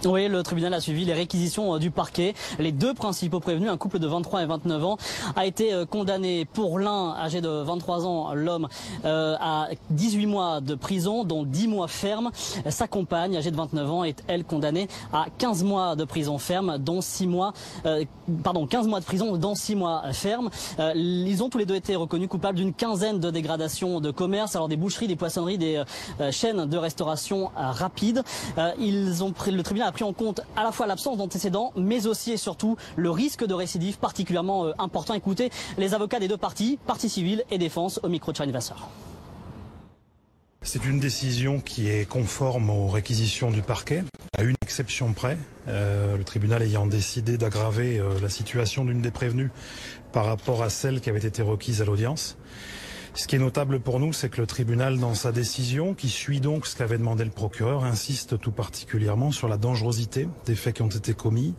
Oui, le tribunal a suivi les réquisitions du parquet. Les deux principaux prévenus, un couple de 23 et 29 ans, a été condamné pour l'un, âgé de 23 ans, l'homme, à 18 mois de prison, dont 10 mois ferme. Sa compagne, âgée de 29 ans, est, elle, condamnée à 15 mois de prison ferme, dont 6 mois, 15 mois de prison, dont 6 mois ferme. Ils ont tous les deux été reconnus coupables d'une quinzaine de dégradations de commerce, alors des boucheries, des poissonneries, des chaînes de restauration rapide. Le tribunal a pris en compte à la fois l'absence d'antécédents, mais aussi et surtout le risque de récidive particulièrement important. Écoutez les avocats des deux parties, partie civile et défense, au micro de Charles Vasseur. C'est une décision qui est conforme aux réquisitions du parquet, à une exception près, le tribunal ayant décidé d'aggraver la situation d'une des prévenues par rapport à celle qui avait été requise à l'audience. Ce qui est notable pour nous, c'est que le tribunal, dans sa décision, qui suit donc ce qu'avait demandé le procureur, insiste tout particulièrement sur la dangerosité des faits qui ont été commis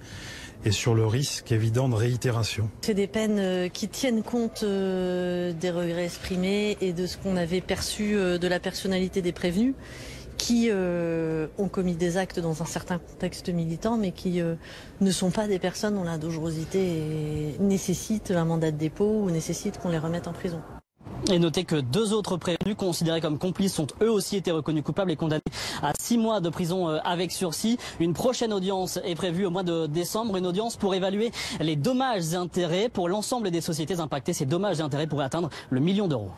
et sur le risque évident de réitération. C'est des peines qui tiennent compte des regrets exprimés et de ce qu'on avait perçu de la personnalité des prévenus, qui ont commis des actes dans un certain contexte militant, mais qui ne sont pas des personnes dont la dangerosité nécessite un mandat de dépôt ou nécessite qu'on les remette en prison. Et notez que deux autres prévenus considérés comme complices ont eux aussi été reconnus coupables et condamnés à 6 mois de prison avec sursis. Une prochaine audience est prévue au mois de décembre, une audience pour évaluer les dommages et intérêts pour l'ensemble des sociétés impactées. Ces dommages et intérêts pourraient atteindre le 1 million d'euros.